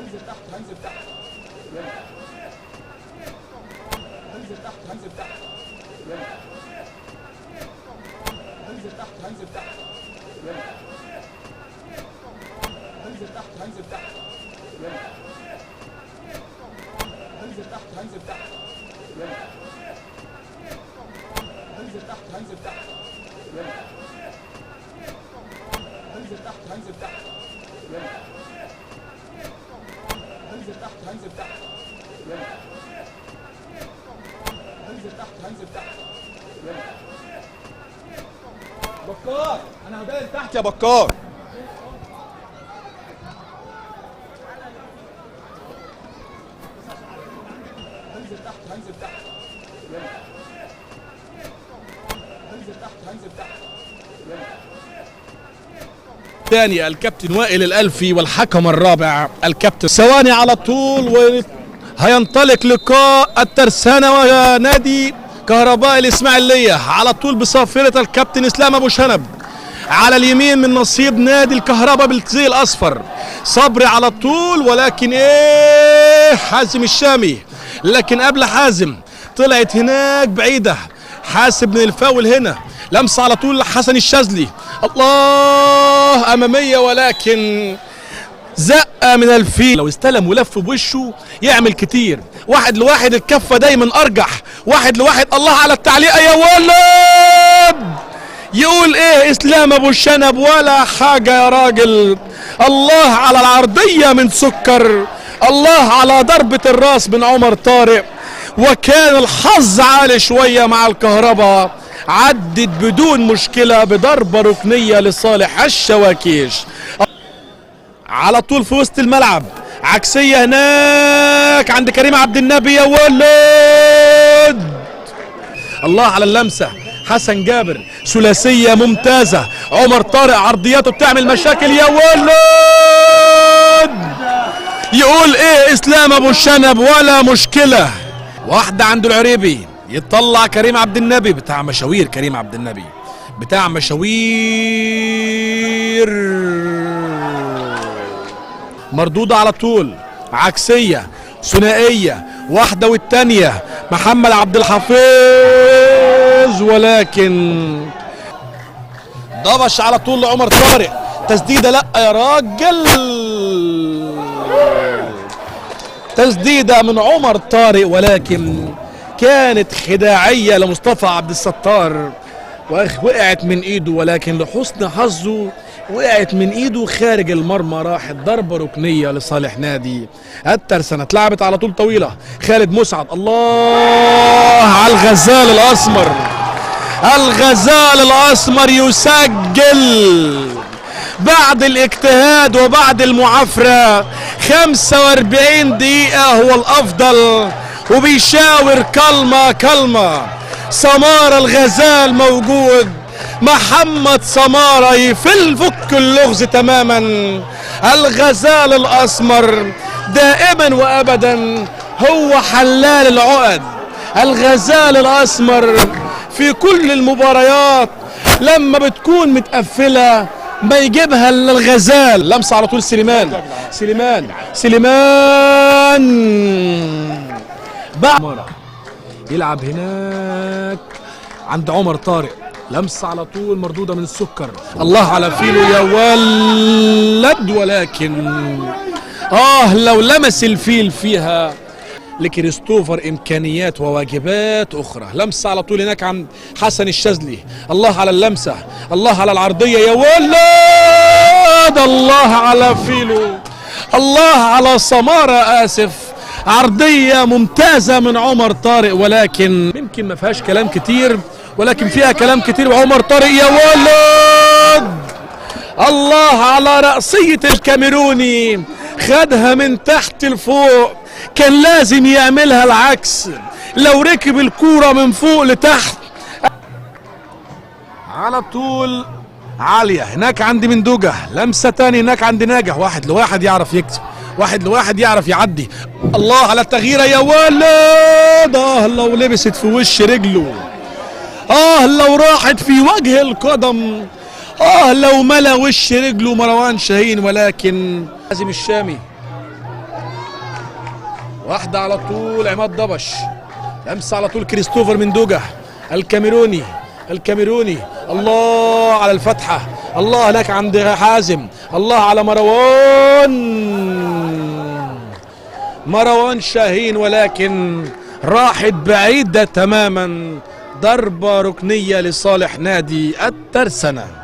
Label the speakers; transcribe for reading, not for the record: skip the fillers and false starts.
Speaker 1: هنزل تحت هنزل تحت يلا هنزل تحت هنزل تحت يلا هنزل تحت هنزل تحت يلا هنزل تحت هنزل تحت يلا هنزل تحت هنزل تحت يلا هنزل تحت هنزل تحت يلا هنزل تحت هنزل تحت يلا هنزل تحت هنزل تحت يلا هنزل تحت هنزل تحت يلا بكار انا هدايل تحت يا بكار. هنزل تحت هنزل تحت يلا هنزل تحت هنزل تحت يلا.
Speaker 2: ثاني الكابتن وائل الألفي والحكم الرابع الكابتن. ثواني على طول وهينطلق لقاء الترسانة ونادي كهرباء الإسماعيلية. على طول بصافرة الكابتن إسلام أبو شنب، على اليمين من نصيب نادي الكهرباء بالزي الأصفر صبري على طول، ولكن حازم الشامي. لكن قبل حازم طلعت هناك بعيدة، حاسب من الفاول هنا، لمسة على طول حسن الشاذلي، الله أمامية ولكن زقة من الفيل. لو استلم ولف بوشه يعمل كتير. واحد لواحد الكفة دايما أرجح، واحد لواحد. الله على التعليق يا ولد، يقول ايه اسلام ابو الشنب ولا حاجة يا راجل. الله على العرضية من سكر، الله على ضربة الراس من عمر طارق. وكان الحظ عالي شوية مع الكهرباء، عدت بدون مشكلة بضربة ركنية لصالح الشواكيش. على طول في وسط الملعب عكسية هناك عند كريم عبد النبي يا ولد. الله على اللمسة حسن جابر، ثلاثية ممتازة. عمر طارق عرضياته بتعمل مشاكل يا ولد. يقول ايه اسلام ابو الشنب ولا مشكلة. واحدة عند العريبي، يطلع كريم عبد النبي بتاع مشاوير، كريم عبد النبي بتاع مشاوير. مردودة على طول عكسية ثنائية، واحدة والتانية محمد عبد الحفيظ، ولكن ضبش على طول لعمر طارق. تسديدة لا يا راجل، تسديدة من عمر طارق ولكن كانت خداعية لمصطفى عبد الستار وقعت من ايده، ولكن لحسن حظه وقعت من ايده خارج المرمى، راحت ضربة ركنية لصالح نادي الترسانة. اتلعبت على طول طويلة، خالد مسعد، الله على الغزال الاسمر. الغزال الاسمر يسجل بعد الاجتهاد وبعد المعافرة. 45 دقيقة هو الافضل، وبيشاور كلمة كلمة. سمارة الغزال موجود، محمد سمارة يفل فك اللغز تماما. الغزال الاسمر دائما وابدا هو حلال العقد. الغزال الاسمر في كل المباريات لما بتكون متقفلة ما يجيبها الا الغزال. لمسة على طول سليمان، سليمان بقى يلعب هناك عند عمر طارق. لمسة على طول مردودة من السكر، الله على فيلو يا ولد. ولكن لو لمس الفيل فيها لكريستوفر امكانيات وواجبات اخرى. لمسة على طول هناك عند حسن الشاذلي، الله على اللمسة، الله على العرضية يا ولد. الله على فيلو، الله على سمارة، اسف. عرضية ممتازة من عمر طارق، ولكن يمكن ما فيهاش كلام كتير، ولكن فيها كلام كتير. وعمر طارق يا ولد، الله على رأسية الكاميروني، خدها من تحت لفوق. كان لازم يعملها العكس، لو ركب الكورة من فوق لتحت. على طول عالية هناك عند مندوجة، لمسة تاني هناك عند ناجح. واحد لواحد يعرف يكتب، واحد لواحد يعرف يعدي. الله على التغييرة يا ولد. لو لبست في وش رجله، لو راحت في وجه القدم، لو ملا وش رجله مروان شاهين. ولكن حازم الشامي واحدة على طول عماد ضبش، لمسة على طول كريستوفر مندوجة الكاميروني. الله على الفتحة، الله هناك عند حازم، الله على مروان شاهين، ولكن راحت بعيدة تماما. ضربة ركنية لصالح نادي الترسانة.